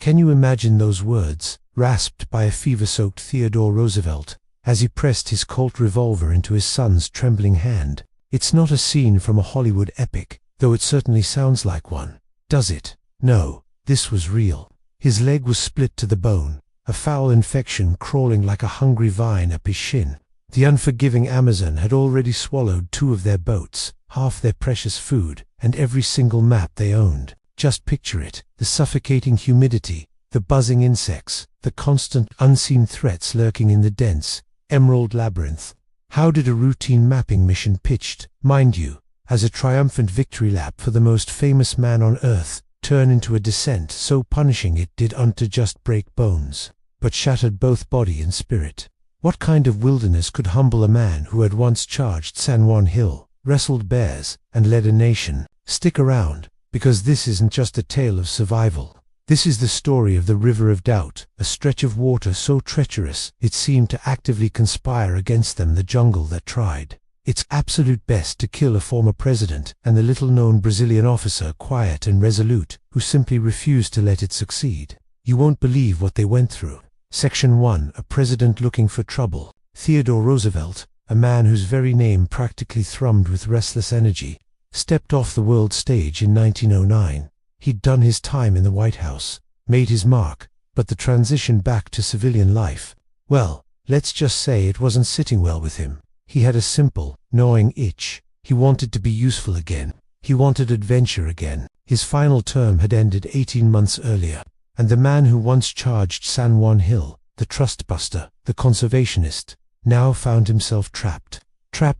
Can you imagine those words, rasped by a fever-soaked Theodore Roosevelt, as he pressed his Colt revolver into his son's trembling hand? It's not a scene from a Hollywood epic, though it certainly sounds like one, does it? No, this was real. His leg was split to the bone, a foul infection crawling like a hungry vine up his shin. The unforgiving Amazon had already swallowed 2 of their boats, half their precious food, and every single map they owned. Just picture it, the suffocating humidity, the buzzing insects, the constant unseen threats lurking in the dense, emerald labyrinth. How did a routine mapping mission pitched, mind you, as a triumphant victory lap for the most famous man on earth, turn into a descent so punishing it did unto just break bones, but shattered both body and spirit? What kind of wilderness could humble a man who had once charged San Juan Hill, wrestled bears, and led a nation? Stick around, because this isn't just a tale of survival. This is the story of the River of Doubt, a stretch of water so treacherous it seemed to actively conspire against them, the jungle that tried its absolute best to kill a former president and the little-known Brazilian officer, quiet and resolute, who simply refused to let it succeed. You won't believe what they went through. Section 1. A president looking for trouble. Theodore Roosevelt, a man whose very name practically thrummed with restless energy, stepped off the world stage in 1909. He'd done his time in the White House, made his mark, but the transition back to civilian life, well, let's just say it wasn't sitting well with him. He had a simple, gnawing itch. He wanted to be useful again. He wanted adventure again. His final term had ended 18 months earlier, and the man who once charged San Juan Hill, the trustbuster, the conservationist, now found himself trapped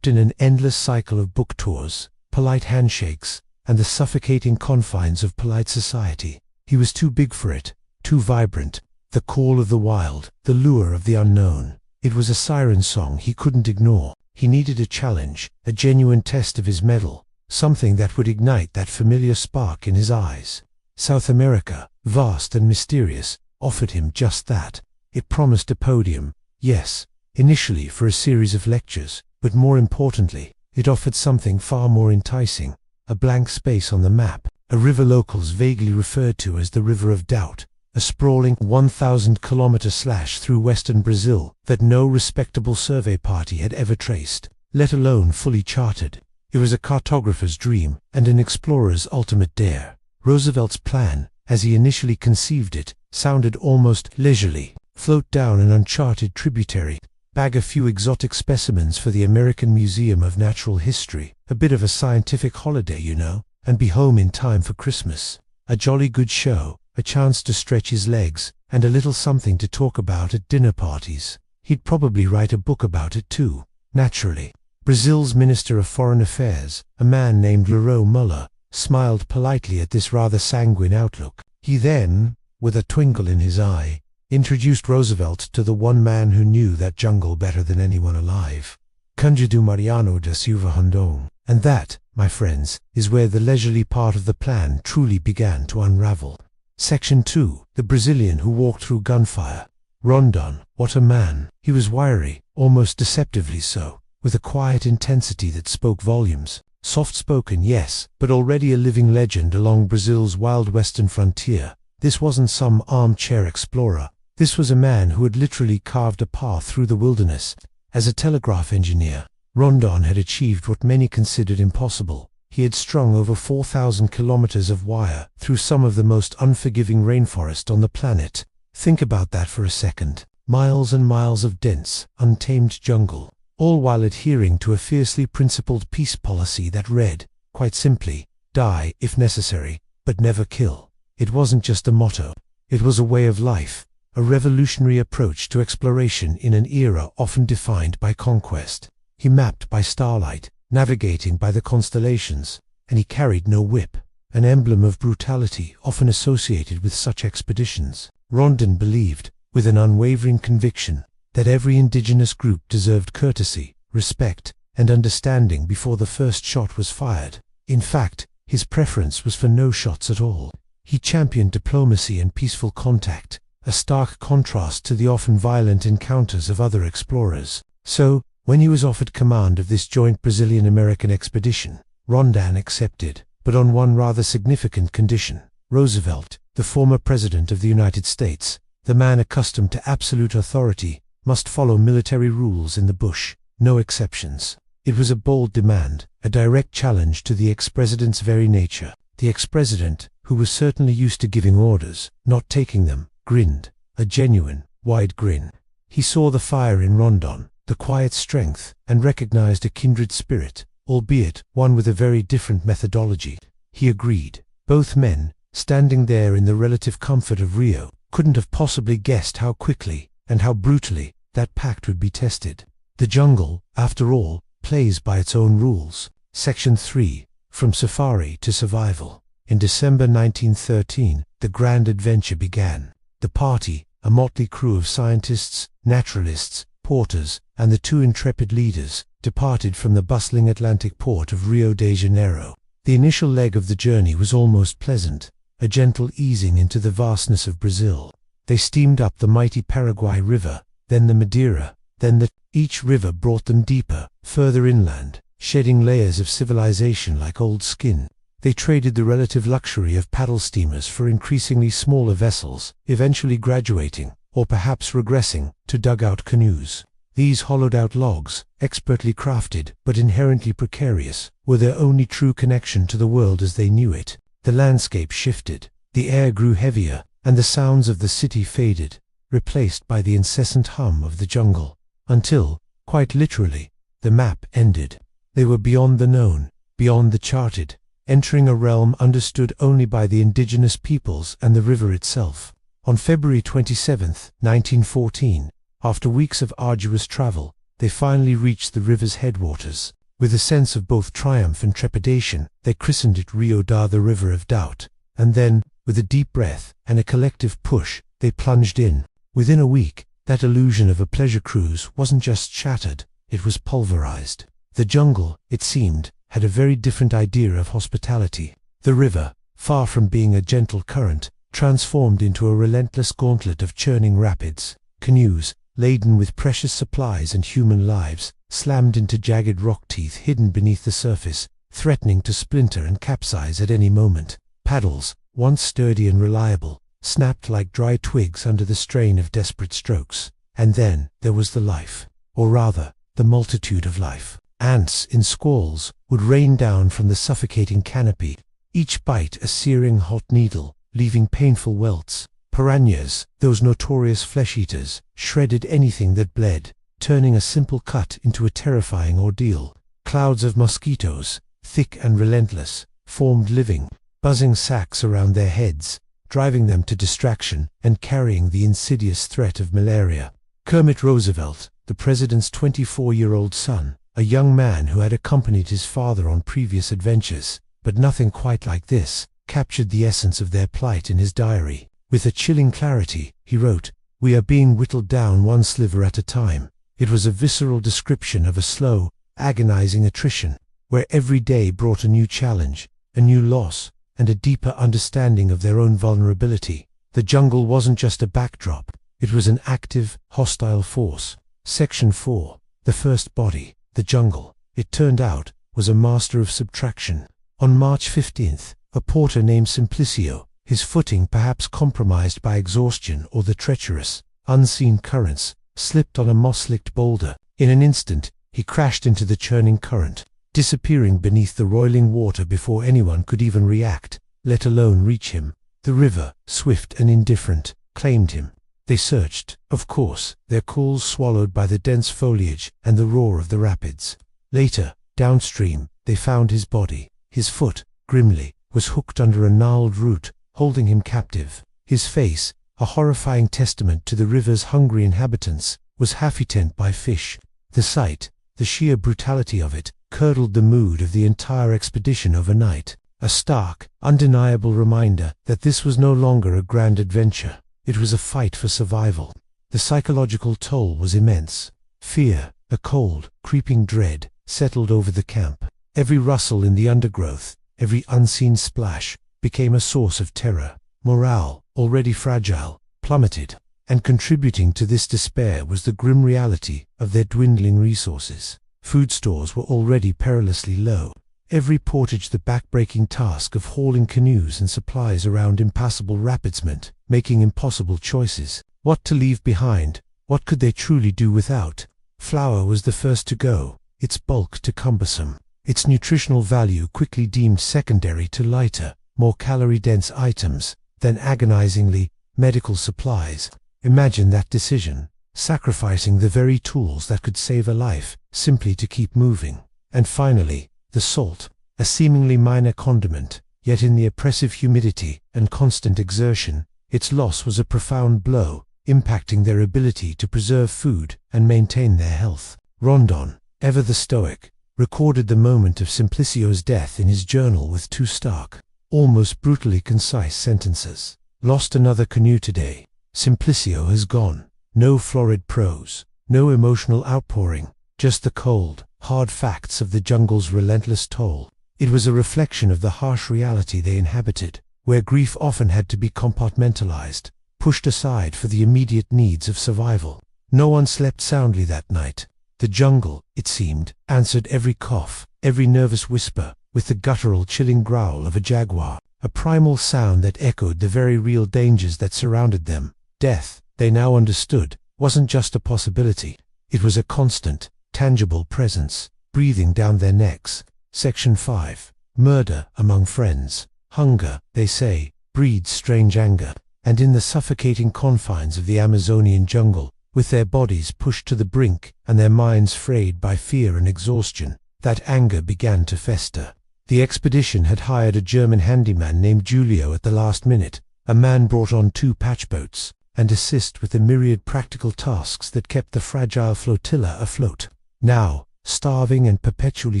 in an endless cycle of book tours, polite handshakes, and the suffocating confines of polite society. He was too big for it, too vibrant, the call of the wild, the lure of the unknown. It was a siren song he couldn't ignore. He needed a challenge, a genuine test of his mettle, something that would ignite that familiar spark in his eyes. South America, vast and mysterious, offered him just that. It promised a podium, yes, initially for a series of lectures, but more importantly, it offered something far more enticing, a blank space on the map, a river locals vaguely referred to as the River of Doubt, a sprawling 1,000-kilometer slash through western Brazil that no respectable survey party had ever traced, let alone fully charted. It was a cartographer's dream and an explorer's ultimate dare. Roosevelt's plan, as he initially conceived it, sounded almost leisurely. Float down an uncharted tributary, bag a few exotic specimens for the American Museum of Natural History, a bit of a scientific holiday, you know, and be home in time for Christmas. A jolly good show, a chance to stretch his legs, and a little something to talk about at dinner parties. He'd probably write a book about it too, naturally. Brazil's Minister of Foreign Affairs, a man named Leroy Muller, smiled politely at this rather sanguine outlook. He then, with a twinkle in his eye, introduced Roosevelt to the one man who knew that jungle better than anyone alive, Cândido Mariano da Silva Rondon. And that, my friends, is where the leisurely part of the plan truly began to unravel. Section 2. The Brazilian who walked through gunfire. Rondon, what a man! He was wiry, almost deceptively so, with a quiet intensity that spoke volumes. Soft-spoken, yes, but already a living legend along Brazil's wild western frontier. This wasn't some armchair explorer. This was a man who had literally carved a path through the wilderness. As a telegraph engineer, Rondon had achieved what many considered impossible. He had strung over 4,000 kilometers of wire through some of the most unforgiving rainforest on the planet. Think about that for a second. Miles and miles of dense, untamed jungle, all while adhering to a fiercely principled peace policy that read, quite simply, die if necessary, but never kill. It wasn't just a motto. It was a way of life, a revolutionary approach to exploration in an era often defined by conquest. He mapped by starlight, navigating by the constellations, and he carried no whip, an emblem of brutality often associated with such expeditions. Rondon believed, with an unwavering conviction, that every indigenous group deserved courtesy, respect, and understanding before the first shot was fired. In fact, his preference was for no shots at all. He championed diplomacy and peaceful contact, a stark contrast to the often violent encounters of other explorers. So, when he was offered command of this joint Brazilian-American expedition, Rondon accepted, but on one rather significant condition. Roosevelt, the former President of the United States, the man accustomed to absolute authority, must follow military rules in the bush, no exceptions. It was a bold demand, a direct challenge to the ex-president's very nature. The ex-president, who was certainly used to giving orders, not taking them, grinned, a genuine, wide grin. He saw the fire in Rondon, the quiet strength, and recognized a kindred spirit, albeit one with a very different methodology. He agreed. Both men, standing there in the relative comfort of Rio, couldn't have possibly guessed how quickly, and how brutally, that pact would be tested. The jungle, after all, plays by its own rules. Section 3. From Safari to Survival. In December 1913, the grand adventure began. The party, a motley crew of scientists, naturalists, porters, and the two intrepid leaders, departed from the bustling Atlantic port of Rio de Janeiro. The initial leg of the journey was almost pleasant, a gentle easing into the vastness of Brazil. They steamed up the mighty Paraguay River, then the Madeira, then each river brought them deeper, further inland, shedding layers of civilization like old skin. They traded the relative luxury of paddle steamers for increasingly smaller vessels, eventually graduating, or perhaps regressing, to dugout canoes. These hollowed-out logs, expertly crafted but inherently precarious, were their only true connection to the world as they knew it. The landscape shifted, the air grew heavier, and the sounds of the city faded, replaced by the incessant hum of the jungle, until, quite literally, the map ended. They were beyond the known, beyond the charted, entering a realm understood only by the indigenous peoples and the river itself. On February 27, 1914, after weeks of arduous travel, they finally reached the river's headwaters. With a sense of both triumph and trepidation, they christened it Rio da, the River of Doubt, and then, with a deep breath and a collective push, they plunged in. Within a week, that illusion of a pleasure cruise wasn't just shattered, it was pulverized. The jungle, it seemed, had a very different idea of hospitality. The river, far from being a gentle current, transformed into a relentless gauntlet of churning rapids. Canoes, laden with precious supplies and human lives, slammed into jagged rock teeth hidden beneath the surface, threatening to splinter and capsize at any moment. Paddles, once sturdy and reliable, snapped like dry twigs under the strain of desperate strokes. And then there was the life, or rather, the multitude of life. Ants in squalls would rain down from the suffocating canopy, each bite a searing hot needle, leaving painful welts. Piranhas, those notorious flesh-eaters, shredded anything that bled, turning a simple cut into a terrifying ordeal. Clouds of mosquitoes, thick and relentless, formed living, buzzing sacs around their heads, driving them to distraction and carrying the insidious threat of malaria. Kermit Roosevelt, the president's 24-year-old son, a young man who had accompanied his father on previous adventures, but nothing quite like this, captured the essence of their plight in his diary. With a chilling clarity, he wrote, "We are being whittled down one sliver at a time." It was a visceral description of a slow, agonizing attrition, where every day brought a new challenge, a new loss, and a deeper understanding of their own vulnerability. The jungle wasn't just a backdrop, it was an active, hostile force. Section 4. The first body, the jungle, it turned out, was a master of subtraction. On March 15th, a porter named Simplicio, his footing perhaps compromised by exhaustion or the treacherous, unseen currents, slipped on a moss-licked boulder. In an instant, he crashed into the churning current, disappearing beneath the roiling water before anyone could even react, let alone reach him. The river, swift and indifferent, claimed him. They searched, of course, their calls swallowed by the dense foliage and the roar of the rapids. Later, downstream, they found his body. His foot, grimly, was hooked under a gnarled root, holding him captive. His face, a horrifying testament to the river's hungry inhabitants, was half-eaten by fish. The sight, the sheer brutality of it, curdled the mood of the entire expedition overnight. A stark, undeniable reminder that this was no longer a grand adventure. It was a fight for survival. The psychological toll was immense. Fear, a cold, creeping dread, settled over the camp. Every rustle in the undergrowth, every unseen splash, became a source of terror. Morale, already fragile, plummeted, and contributing to this despair was the grim reality of their dwindling resources. Food stores were already perilously low. Every portage the back-breaking task of hauling canoes and supplies around impassable rapids meant, making impossible choices. What to leave behind? What could they truly do without? Flour was the first to go, its bulk too cumbersome, its nutritional value quickly deemed secondary to lighter, more calorie-dense items, then agonizingly, medical supplies. Imagine that decision, sacrificing the very tools that could save a life, simply to keep moving. And finally, the salt, a seemingly minor condiment, yet in the oppressive humidity and constant exertion, its loss was a profound blow, impacting their ability to preserve food and maintain their health. Rondon, ever the stoic, recorded the moment of Simplicio's death in his journal with two stark, almost brutally concise sentences. Lost another canoe today. Simplicio has gone. No florid prose, no emotional outpouring, just the cold, hard facts of the jungle's relentless toll. It was a reflection of the harsh reality they inhabited, where grief often had to be compartmentalized, pushed aside for the immediate needs of survival. No one slept soundly that night. The jungle, it seemed, answered every cough, every nervous whisper, with the guttural chilling growl of a jaguar, a primal sound that echoed the very real dangers that surrounded them. Death, they now understood, wasn't just a possibility. It was a constant, tangible presence, breathing down their necks. Section 5. Murder among friends. Hunger, they say, breeds strange anger, and in the suffocating confines of the Amazonian jungle, with their bodies pushed to the brink and their minds frayed by fear and exhaustion, that anger began to fester. The expedition had hired a German handyman named Giulio at the last minute, a man brought on 2 patchboats, and assist with the myriad practical tasks that kept the fragile flotilla afloat. Now, starving and perpetually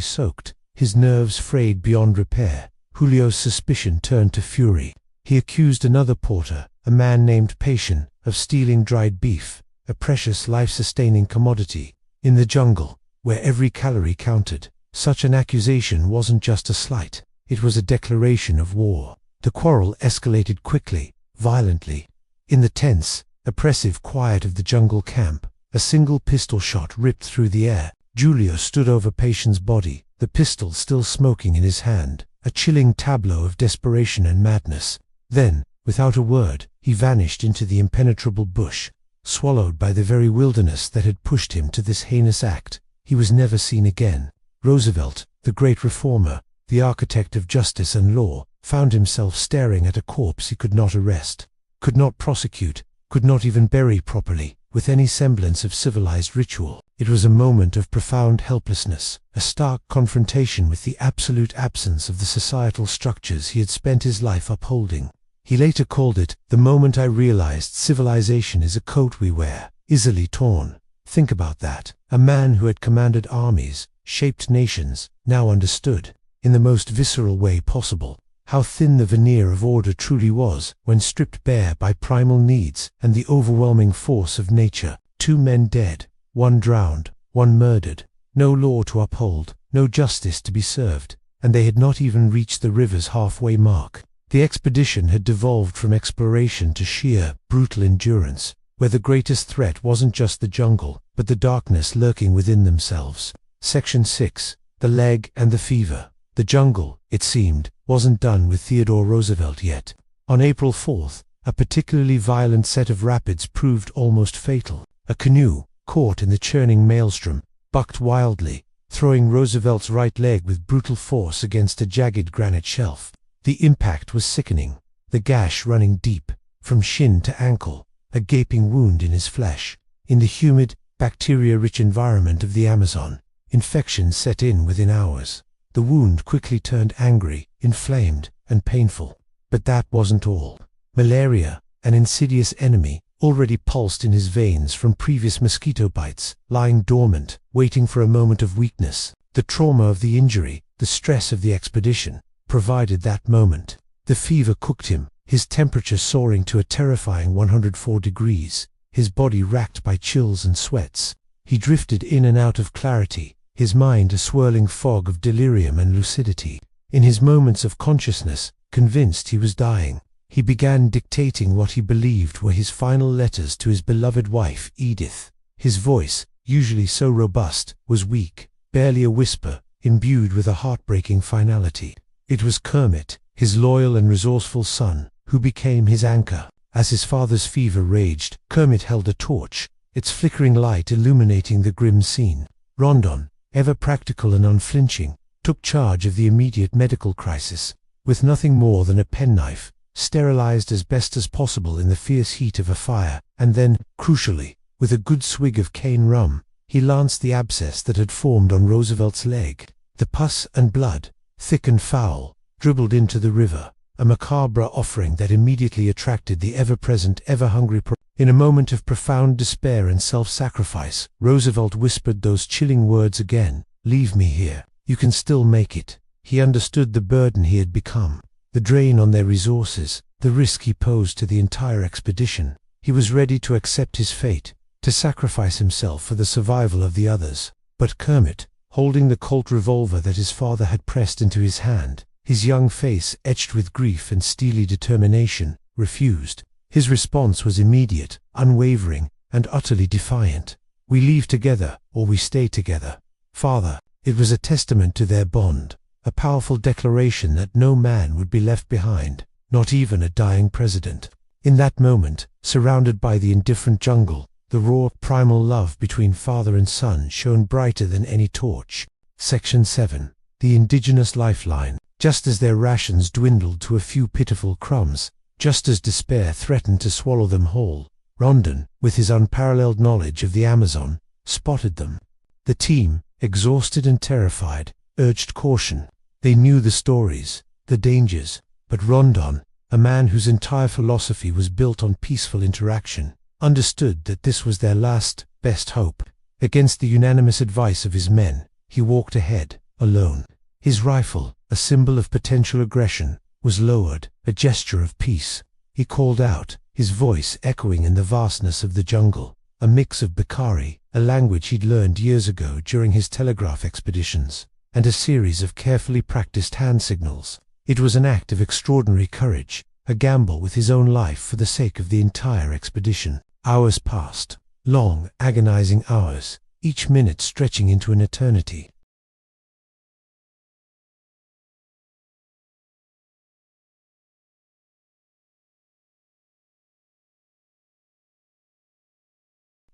soaked, his nerves frayed beyond repair, Julio's suspicion turned to fury. He accused another porter, a man named Patience, of stealing dried beef, a precious life-sustaining commodity. In the jungle, where every calorie counted, such an accusation wasn't just a slight, it was a declaration of war. The quarrel escalated quickly, violently. In the tense, oppressive quiet of the jungle camp, a single pistol shot ripped through the air. Giulio stood over Patience's body, the pistol still smoking in his hand, a chilling tableau of desperation and madness. Then, without a word, he vanished into the impenetrable bush, swallowed by the very wilderness that had pushed him to this heinous act. He was never seen again. Roosevelt, the great reformer, the architect of justice and law, found himself staring at a corpse he could not arrest, could not prosecute, could not even bury properly, with any semblance of civilized ritual. It was a moment of profound helplessness, a stark confrontation with the absolute absence of the societal structures he had spent his life upholding. He later called it, "The moment I realized civilization is a coat we wear, easily torn." Think about that. A man who had commanded armies, shaped nations, now understood, in the most visceral way possible, how thin the veneer of order truly was when stripped bare by primal needs and the overwhelming force of nature. 2 men dead, 1 drowned, 1 murdered, no law to uphold, no justice to be served, and they had not even reached the river's halfway mark. The expedition had devolved from exploration to sheer, brutal endurance, where the greatest threat wasn't just the jungle, but the darkness lurking within themselves. Section 6. The leg and the fever. The jungle, it seemed, wasn't done with Theodore Roosevelt yet. On April 4th, a particularly violent set of rapids proved almost fatal. A canoe, caught in the churning maelstrom, bucked wildly, throwing Roosevelt's right leg with brutal force against a jagged granite shelf. The impact was sickening, the gash running deep, from shin to ankle, a gaping wound in his flesh. In the humid, bacteria-rich environment of the Amazon, infection set in within hours. The wound quickly turned angry, inflamed, and painful. But that wasn't all. Malaria, an insidious enemy, already pulsed in his veins from previous mosquito bites, lying dormant, waiting for a moment of weakness. The trauma of the injury, the stress of the expedition, provided that moment. The fever cooked him, his temperature soaring to a terrifying 104 degrees, his body racked by chills and sweats. He drifted in and out of clarity, his mind a swirling fog of delirium and lucidity. In his moments of consciousness, convinced he was dying, he began dictating what he believed were his final letters to his beloved wife, Edith. His voice, usually so robust, was weak, barely a whisper, imbued with a heartbreaking finality. It was Kermit, his loyal and resourceful son, who became his anchor. As his father's fever raged, Kermit held a torch, its flickering light illuminating the grim scene. Rondon, ever practical and unflinching, took charge of the immediate medical crisis. With nothing more than a penknife, sterilized as best as possible in the fierce heat of a fire, and then, crucially, with a good swig of cane rum, he lanced the abscess that had formed on Roosevelt's leg. The pus and blood, thick and foul, dribbled into the river, a macabre offering that immediately attracted the ever-present, ever-hungry. In a moment of profound despair and self-sacrifice, Roosevelt whispered those chilling words again, "Leave me here. You can still make it." He understood the burden he had become, the drain on their resources, the risk he posed to the entire expedition. He was ready to accept his fate, to sacrifice himself for the survival of the others. But Kermit, holding the Colt revolver that his father had pressed into his hand, his young face etched with grief and steely determination, refused. His response was immediate, unwavering, and utterly defiant. "We leave together, or we stay together, Father." It was a testament to their bond, a powerful declaration that no man would be left behind, not even a dying president. In that moment, surrounded by the indifferent jungle, the raw, primal love between father and son shone brighter than any torch. Section 7. The Indigenous Lifeline. Just as their rations dwindled to a few pitiful crumbs, just as despair threatened to swallow them whole, Rondon, with his unparalleled knowledge of the Amazon, spotted them. The team, exhausted and terrified, urged caution. They knew the stories, the dangers, but Rondon, a man whose entire philosophy was built on peaceful interaction, understood that this was their last, best hope. Against the unanimous advice of his men, he walked ahead, alone. His rifle, a symbol of potential aggression, was lowered, a gesture of peace. He called out, his voice echoing in the vastness of the jungle, a mix of Bakari, a language he'd learned years ago during his telegraph expeditions, and a series of carefully practiced hand signals. It was an act of extraordinary courage, a gamble with his own life for the sake of the entire expedition. Hours passed, long, agonizing hours, each minute stretching into an eternity.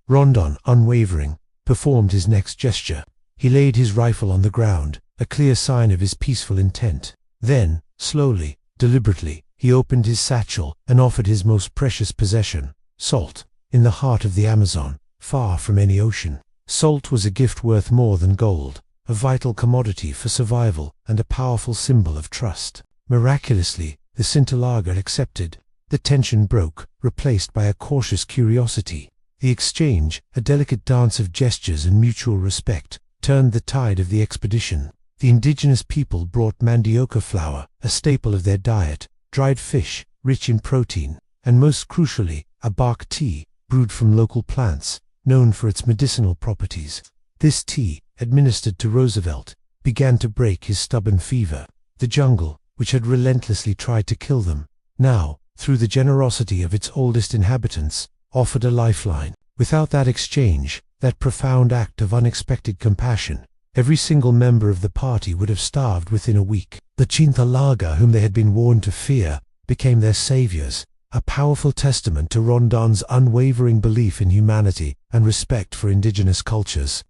Rondon, unwavering, performed his next gesture. He laid his rifle on the ground, a clear sign of his peaceful intent. Then, slowly, deliberately, he opened his satchel and offered his most precious possession, salt, in the heart of the Amazon, far from any ocean. Salt was a gift worth more than gold, a vital commodity for survival and a powerful symbol of trust. Miraculously, the Scintillaga accepted. The tension broke, replaced by a cautious curiosity. The exchange, a delicate dance of gestures and mutual respect, turned the tide of the expedition. The indigenous people brought mandioca flour, a staple of their diet, dried fish, rich in protein, and most crucially, a bark tea, brewed from local plants, known for its medicinal properties. This tea, administered to Roosevelt, began to break his stubborn fever. The jungle, which had relentlessly tried to kill them, now, through the generosity of its oldest inhabitants, offered a lifeline. Without that exchange, that profound act of unexpected compassion, every single member of the party would have starved within a week. The Scintillaga, whom they had been warned to fear, became their saviors, a powerful testament to Rondon's unwavering belief in humanity and respect for indigenous cultures.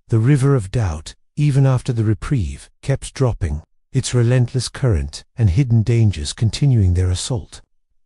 The river of doubt, even after the reprieve, kept dropping, its relentless current and hidden dangers continuing their assault.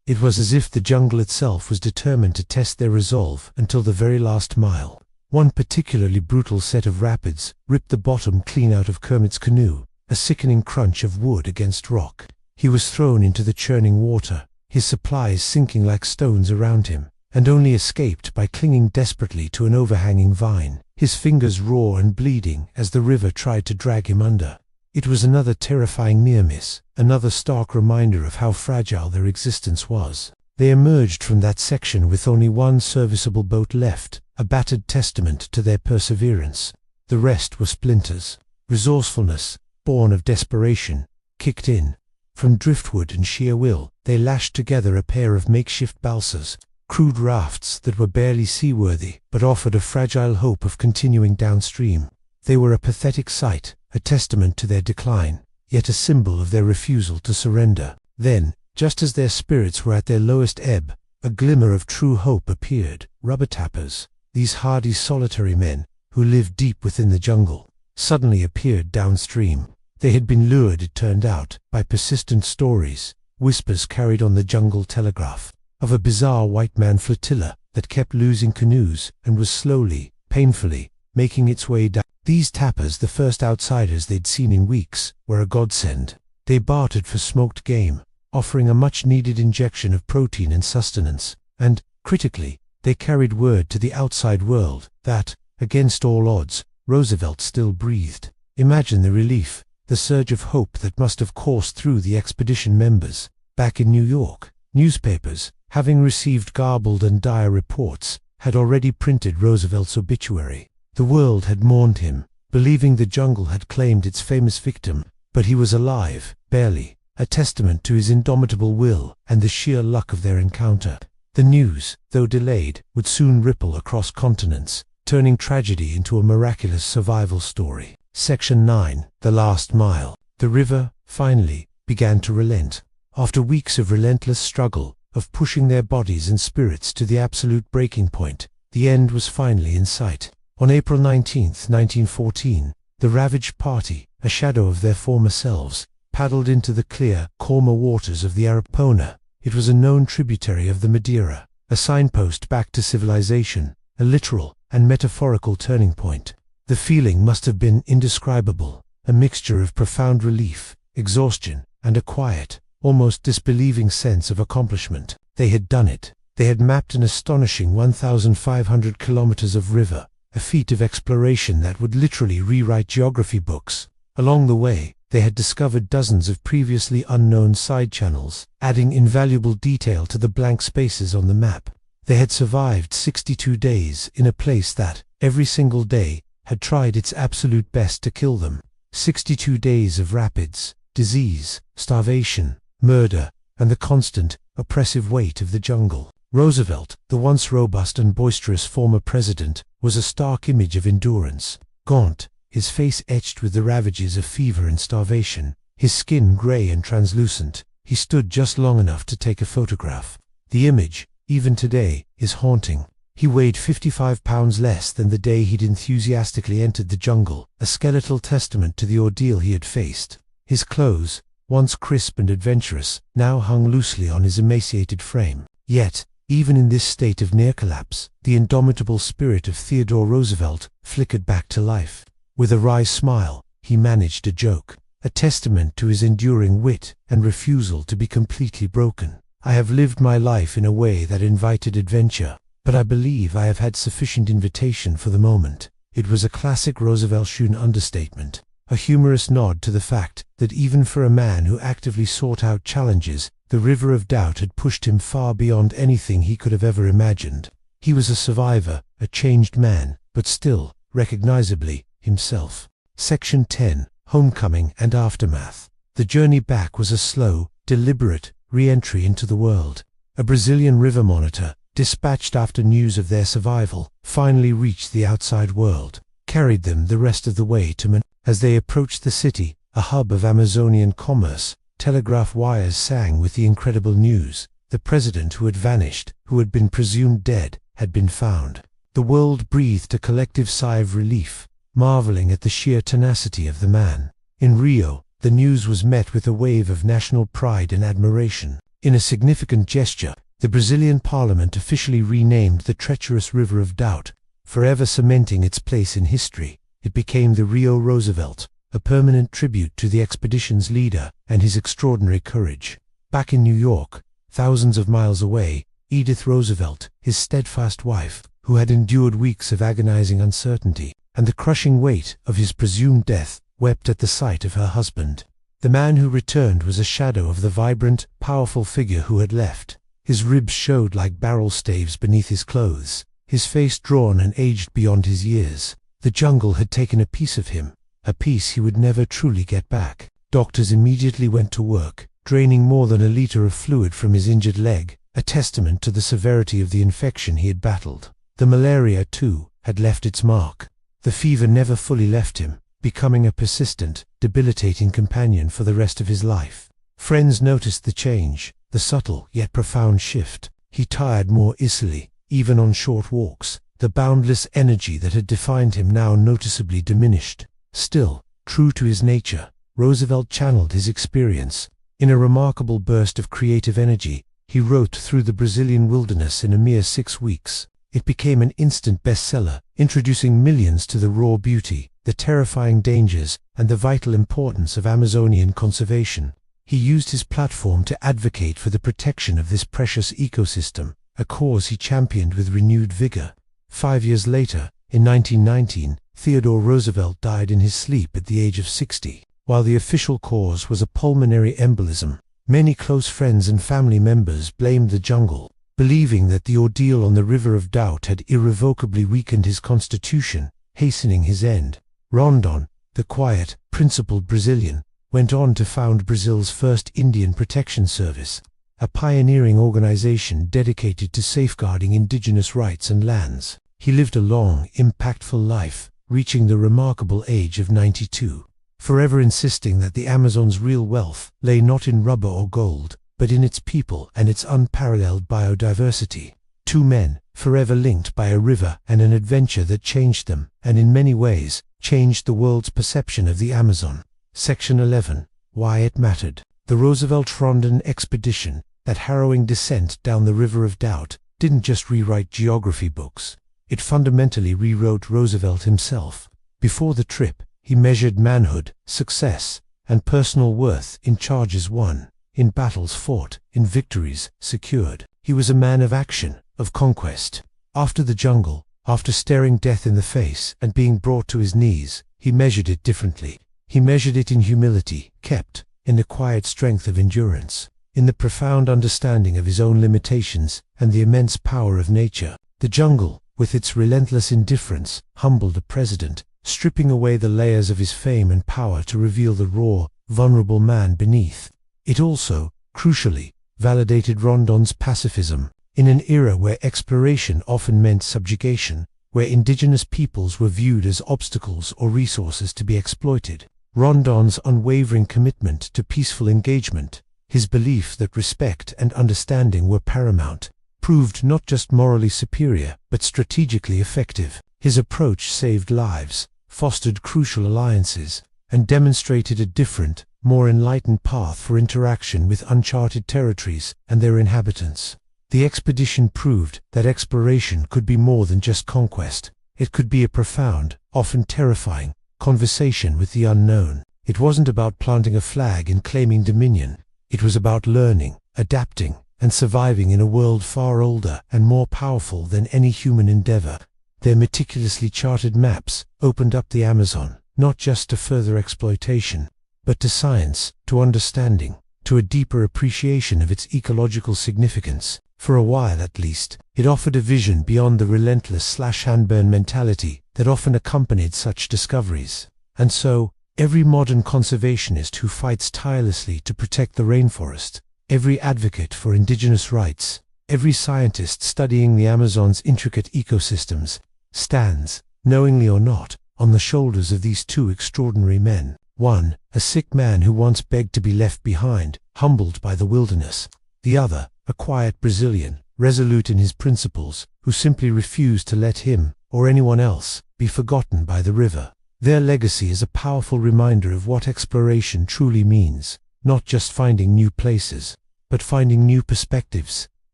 It was as if the jungle itself was determined to test their resolve until the very last mile. One particularly brutal set of rapids ripped the bottom clean out of Kermit's canoe, a sickening crunch of wood against rock. He was thrown into the churning water, his supplies sinking like stones around him, and only escaped by clinging desperately to an overhanging vine, his fingers raw and bleeding as the river tried to drag him under. It was another terrifying near miss, another stark reminder of how fragile their existence was. They emerged from that section with only one serviceable boat left, a battered testament to their perseverance. The rest were splinters. Resourcefulness, born of desperation, kicked in. From driftwood and sheer will, they lashed together a pair of makeshift balsas, crude rafts that were barely seaworthy but offered a fragile hope of continuing downstream. They were a pathetic sight, a testament to their decline, yet a symbol of their refusal to surrender. Then, just as their spirits were at their lowest ebb, a glimmer of true hope appeared. Rubber tappers, these hardy solitary men, who lived deep within the jungle, suddenly appeared downstream. They had been lured, it turned out, by persistent stories, whispers carried on the jungle telegraph, of a bizarre white man flotilla that kept losing canoes and was slowly, painfully, making its way down. These tappers, the first outsiders they'd seen in weeks, were a godsend. They bartered for smoked game, offering a much-needed injection of protein and sustenance, and, critically, they carried word to the outside world that, against all odds, Roosevelt still breathed. Imagine the relief, the surge of hope that must have coursed through the expedition members. Back in New York, newspapers, having received garbled and dire reports, had already printed Roosevelt's obituary. The world had mourned him, believing the jungle had claimed its famous victim, but he was alive, barely, a testament to his indomitable will and the sheer luck of their encounter. The news, though delayed, would soon ripple across continents, turning tragedy into a miraculous survival story. Section 9. The Last Mile. The river, finally, began to relent. After weeks of relentless struggle, of pushing their bodies and spirits to the absolute breaking point, the end was finally in sight. On April 19, 1914, the ravaged party, a shadow of their former selves, paddled into the clear, calmer waters of the Arapona. It was a known tributary of the Madeira, a signpost back to civilization, a literal and metaphorical turning point. The feeling must have been indescribable, a mixture of profound relief, exhaustion, and a quiet, almost disbelieving sense of accomplishment. They had done it. They had mapped an astonishing 1,500 kilometers of river, a feat of exploration that would literally rewrite geography books. Along the way, they had discovered dozens of previously unknown side channels, adding invaluable detail to the blank spaces on the map. They had survived 62 days in a place that, every single day, had tried its absolute best to kill them. 62 days of rapids, disease, starvation, murder, and the constant, oppressive weight of the jungle. Roosevelt, the once robust and boisterous former president, was a stark image of endurance. Gaunt, his face etched with the ravages of fever and starvation, his skin gray and translucent, he stood just long enough to take a photograph. The image, even today, is haunting. He weighed 55 pounds less than the day he'd enthusiastically entered the jungle, a skeletal testament to the ordeal he had faced. His clothes, once crisp and adventurous, now hung loosely on his emaciated frame. Yet, even in this state of near collapse, the indomitable spirit of Theodore Roosevelt flickered back to life. With a wry smile, he managed a joke, a testament to his enduring wit and refusal to be completely broken. I have lived my life in a way that invited adventure, but I believe I have had sufficient invitation for the moment. It was a classic Rooseveltian understatement, a humorous nod to the fact that even for a man who actively sought out challenges, the river of doubt had pushed him far beyond anything he could have ever imagined. He was a survivor, a changed man, but still, recognizably, himself. Section 10. Homecoming and Aftermath. The journey back was a slow, deliberate re-entry into the world. A Brazilian river monitor, dispatched after news of their survival, finally reached the outside world, carried them the rest of the way to Manila. As they approached the city, a hub of Amazonian commerce, telegraph wires sang with the incredible news. The president who had vanished, who had been presumed dead, had been found. The world breathed a collective sigh of relief, marveling at the sheer tenacity of the man. In Rio, the news was met with a wave of national pride and admiration. In a significant gesture, the Brazilian parliament officially renamed the treacherous River of Doubt, forever cementing its place in history. It became the Rio Roosevelt, a permanent tribute to the expedition's leader and his extraordinary courage. Back in New York, thousands of miles away, Edith Roosevelt, his steadfast wife, who had endured weeks of agonizing uncertainty and the crushing weight of his presumed death, wept at the sight of her husband. The man who returned was a shadow of the vibrant, powerful figure who had left. His ribs showed like barrel staves beneath his clothes, his face drawn and aged beyond his years. The jungle had taken a piece of him, a piece he would never truly get back. Doctors immediately went to work, draining more than a liter of fluid from his injured leg, a testament to the severity of the infection he had battled. The malaria, too, had left its mark. The fever never fully left him, becoming a persistent, debilitating companion for the rest of his life. Friends noticed the change, the subtle yet profound shift. He tired more easily, even on short walks. The boundless energy that had defined him now noticeably diminished. Still, true to his nature, Roosevelt channeled his experience. In a remarkable burst of creative energy, he wrote through the Brazilian wilderness in a mere 6 weeks. It became an instant bestseller, introducing millions to the raw beauty, the terrifying dangers, and the vital importance of Amazonian conservation. He used his platform to advocate for the protection of this precious ecosystem, a cause he championed with renewed vigor. 5 years later, in 1919, Theodore Roosevelt died in his sleep at the age of 60. While the official cause was a pulmonary embolism, many close friends and family members blamed the jungle, believing that the ordeal on the River of Doubt had irrevocably weakened his constitution, hastening his end. Rondon, the quiet, principled Brazilian, went on to found Brazil's first Indian Protection Service, a pioneering organization dedicated to safeguarding indigenous rights and lands. He lived a long, impactful life, reaching the remarkable age of 92, forever insisting that the Amazon's real wealth lay not in rubber or gold, but in its people and its unparalleled biodiversity. Two men, forever linked by a river and an adventure that changed them, and in many ways, changed the world's perception of the Amazon. Section 11. Why it mattered. The Roosevelt-Rondon expedition, that harrowing descent down the River of Doubt, didn't just rewrite geography books. It fundamentally rewrote Roosevelt himself. Before the trip, he measured manhood, success, and personal worth in charges won, in battles fought, in victories secured. He was a man of action, of conquest. After the jungle, after staring death in the face and being brought to his knees, he measured it differently. He measured it in humility, kept, in the quiet strength of endurance, in the profound understanding of his own limitations and the immense power of nature. The jungle, with its relentless indifference, humbled a president, stripping away the layers of his fame and power to reveal the raw, vulnerable man beneath. It also, crucially, validated Rondon's pacifism. In an era where exploration often meant subjugation, where indigenous peoples were viewed as obstacles or resources to be exploited, Rondon's unwavering commitment to peaceful engagement, his belief that respect and understanding were paramount, proved not just morally superior, but strategically effective. His approach saved lives, fostered crucial alliances, and demonstrated a different, more enlightened path for interaction with uncharted territories and their inhabitants. The expedition proved that exploration could be more than just conquest. It could be a profound, often terrifying, conversation with the unknown. It wasn't about planting a flag and claiming dominion. It was about learning, adapting, and surviving in a world far older and more powerful than any human endeavor. Their meticulously charted maps opened up the Amazon, not just to further exploitation, but to science, to understanding, to a deeper appreciation of its ecological significance. For a while at least, it offered a vision beyond the relentless slash-and-burn mentality that often accompanied such discoveries. And so, every modern conservationist who fights tirelessly to protect the rainforest, every advocate for indigenous rights, every scientist studying the Amazon's intricate ecosystems, stands, knowingly or not, on the shoulders of these two extraordinary men. One, a sick man who once begged to be left behind, humbled by the wilderness. The other, a quiet Brazilian, resolute in his principles, who simply refused to let him, or anyone else, be forgotten by the river. Their legacy is a powerful reminder of what exploration truly means, not just finding new places, but finding new perspectives,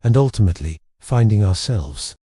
and ultimately, finding ourselves.